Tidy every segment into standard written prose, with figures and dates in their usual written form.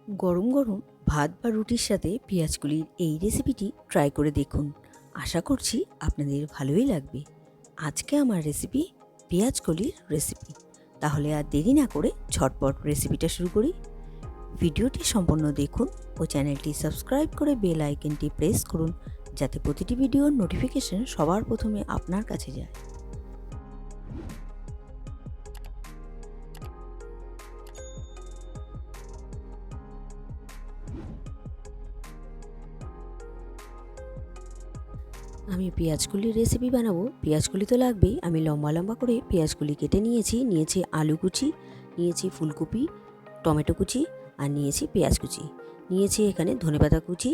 গরম গরম ভাত বা রুটির সাথে পেঁয়াজকলির এই রেসিপিটি ট্রাই করে দেখুন। আশা করছি আপনাদের ভালোই লাগবে। আজকে আমার রেসিপি পেঁয়াজকলির রেসিপি। তাহলে আর দেরি না করে ঝটপট রেসিপিটা শুরু করি। ভিডিওটি সম্পূর্ণ দেখুন ও চ্যানেলটি সাবস্ক্রাইব করে বেল আইকনটি প্রেস করুন, যাতে প্রতিটি ভিডিওর নোটিফিকেশন সবার প্রথমে আপনার কাছে যায়। আমি পেঁয়াজকলির রেসিপি বানাবো। পেঁয়াজকলি তো লাগবেই। আমি লম্বা লম্বা করে পেঁয়াজকলি কেটে নিয়েছি আলু কুচি, নিয়েছি ফুলকপি, টমেটো কুচি, আর নিয়েছি পেঁয়াজ কুচি, নিয়েছি এখানে ধনেপাতা কুচি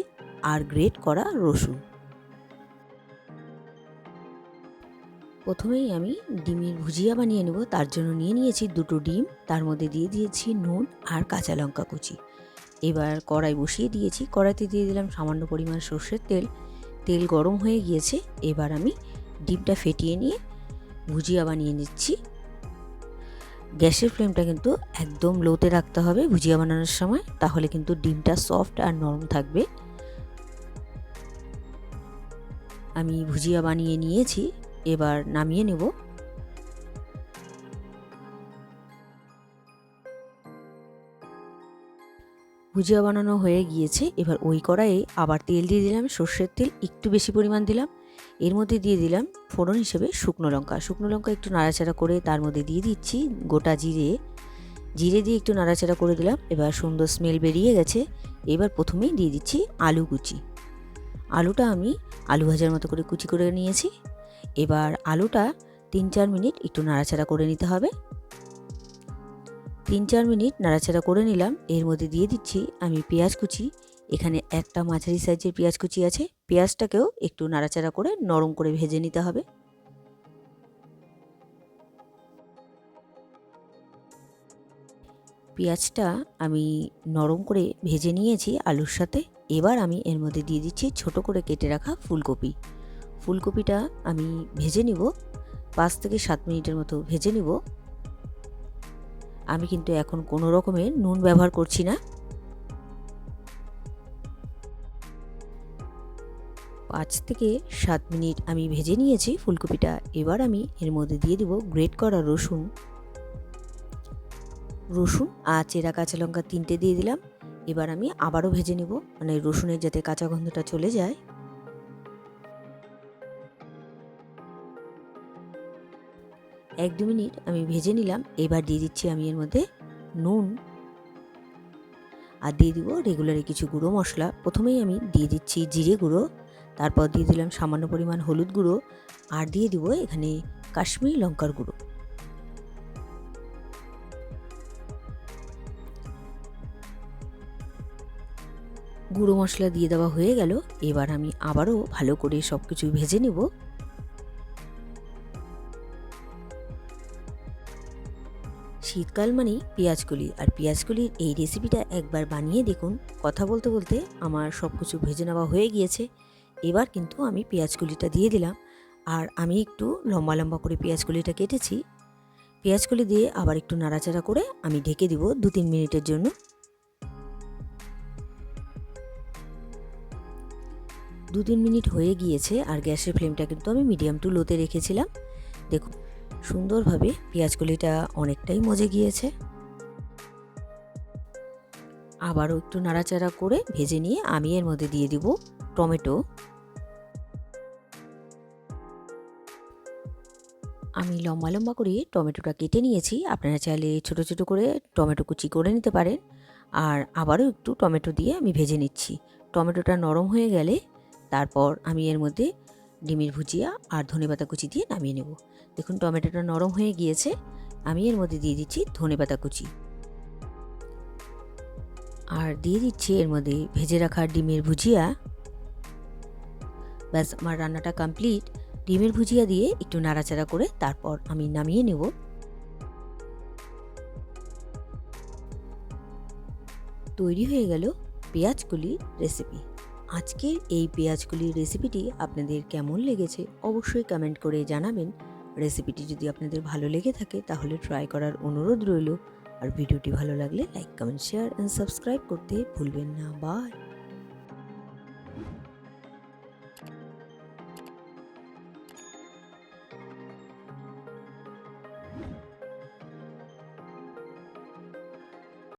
আর গ্রেট করা রসুন। প্রথমেই আমি ডিমের ভুজিয়া বানিয়ে নেব। তার জন্য নিয়েছি দুটো ডিম, তার মধ্যে দিয়ে দিয়েছি নুন আর কাঁচা লঙ্কা কুচি। এবার কড়াই বসিয়ে দিয়েছি, কড়াইতে দিয়ে দিলাম সামান্য পরিমাণ সর্ষের তেল। তেল গরম হয়ে গিয়েছে, এবার আমি ডিমটা ফেটিয়ে নিয়ে ভুজিয়া বানিয়ে নিচ্ছি। গ্যাসের ফ্লেমটা কিন্তু একদম লোতে রাখতে হবে ভুজিয়া বানানোর সময়, তাহলে কিন্তু ডিমটা সফট আর নরম থাকবে। আমি ভুজিয়া বানিয়ে নিয়েছি, এবার নামিয়ে নেব। ভুজিয়া বানানো হয়ে গিয়েছে, এবার ওই কড়াইয়ে আবার তেল দিয়ে দিলাম, সর্ষের তেল একটু বেশি পরিমাণ দিলাম। এর মধ্যে দিয়ে দিলাম ফোড়ন হিসেবে শুকনো লঙ্কা একটু নাড়াচাড়া করে তার মধ্যে দিয়ে দিচ্ছি গোটা জিরে দিয়ে একটু নাড়াচাড়া করে দিলাম। এবার সুন্দর স্মেল বেরিয়ে গেছে। এবার প্রথমেই দিয়ে দিচ্ছি আলু কুচি। আলুটা আমি আলু ভাজার মতো করে কুচি করে নিয়েছি। এবার আলুটা 3-4 মিনিট একটু নাড়াচাড়া করে নিতে হবে। 3-4 মিনিট নাড়াচাড়া করে নিলাম। এর মধ্যে দিয়ে দিচ্ছি আমি পেঁয়াজ কুচি। এখানে একটা মাঝারি সাইজের পেঁয়াজ কুচি আছে। পেঁয়াজটাকেও একটু নাড়াচাড়া করে নরম করে ভেজে নিতে হবে। পেঁয়াজটা আমি নরম করে ভেজে নিয়েছি আলুর সাথে। এবার আমি এর মধ্যে দিয়ে দিচ্ছি ছোট করে কেটে রাখা ফুলকপিটা আমি ভেজে নিব, 5-7 মিনিটের মতো ভেজে নিব। আমি কিন্তু এখন কোনো রকমের নুন ব্যবহার করছি না। 5-7 মিনিট আমি ভেজে নিয়েছি ফুলকপিটা। এবার আমি এর মধ্যে দিয়ে দিব গ্রেট করা রসুন আর চেরা কাঁচা লঙ্কা 3টে দিয়ে দিলাম। এবার আমি আবারও ভেজে নিব, মানে রসুনের যাতে কাঁচা গন্ধটা চলে যায়। 1-2 মিনিট আমি ভেজে নিলাম। এবার দিয়ে দিচ্ছি আমি এর মধ্যে নুন আর দিয়ে দিব রেগুলারে কিছু গুঁড়ো মশলা। প্রথমেই আমি দিয়ে দিচ্ছি জিরে গুঁড়ো, তারপর দিয়ে দিলাম সামান্য পরিমাণ হলুদ গুঁড়ো, আর দিয়ে দিব এখানে কাশ্মীরি লঙ্কার গুঁড়ো। গুঁড়ো মশলা দিয়ে দেওয়া হয়ে গেল। এবার আমি আবারও ভালো করে সব কিছু ভেজে নেব। শীতকাল মানেই পেঁয়াজকলি, আর পেঁয়াজকলির এই রেসিপিটা একবার বানিয়ে দেখুন। কথা বলতে বলতে আমার সব কিছু ভেজে নেওয়া হয়ে গিয়েছে। এবার কিন্তু আমি পেঁয়াজকলিটা দিয়ে দিলাম, আর আমি একটু লম্বা লম্বা করে পেঁয়াজকলিটা কেটেছি। পেঁয়াজকলি দিয়ে আবার একটু নাড়াচাড়া করে আমি ঢেকে দিব 2-3 মিনিটের জন্য। 2-3 মিনিট হয়ে গিয়েছে, আর গ্যাসের ফ্লেমটা কিন্তু আমি মিডিয়াম টু লোতে রেখেছিলাম। দেখুন সুন্দরভাবে পেঁয়াজকলিটা অনেকটাই মজে গিয়েছে। আবারও একটু নাড়াচাড়া করে ভেজে নিয়ে আমি এর মধ্যে দিয়ে দিব টমেটো। আমি লম্বা লম্বা করে টমেটোটা কেটে নিয়েছি। আপনারা চাইলে ছোট ছোট করে টমেটো কুচি করে নিতে পারেন। আর আবারও একটু টমেটো দিয়ে আমি ভেজে নিচ্ছি। টমেটোটা নরম হয়ে গেলে তারপর আমি এর মধ্যে ডিমের ভুজিয়া আর ধনেপাতা কুচি দিয়ে নামিয়ে নেব। দেখুন টমেটোটা নরম হয়ে গিয়েছে। আমি এর মধ্যে দিয়ে দিচ্ছি ধনেপাতা কুচি, আর দিয়ে দিচ্ছি এর মধ্যে ভেজে রাখা ডিমের ভুজিয়া। ব্যাস আমার রান্নাটা কমপ্লিট। ডিমের ভুজিয়া দিয়ে একটু নাড়াচাড়া করে তারপর আমি নামিয়ে নেব। তৈরি হয়ে গেল পেঁয়াজকলির রেসিপি। আজকের এই পেঁয়াজকলির রেসিপিটি আপনাদের কেমন লেগেছে অবশ্যই কমেন্ট করে জানাবেন। রেসিপিটি যদি আপনাদের ভালো লেগে থাকে তাহলে ট্রাই করার অনুরোধ রইল। আর ভিডিওটি ভালো লাগলে like, comment, share and subscribe করতে ভুলবেন না। বাই।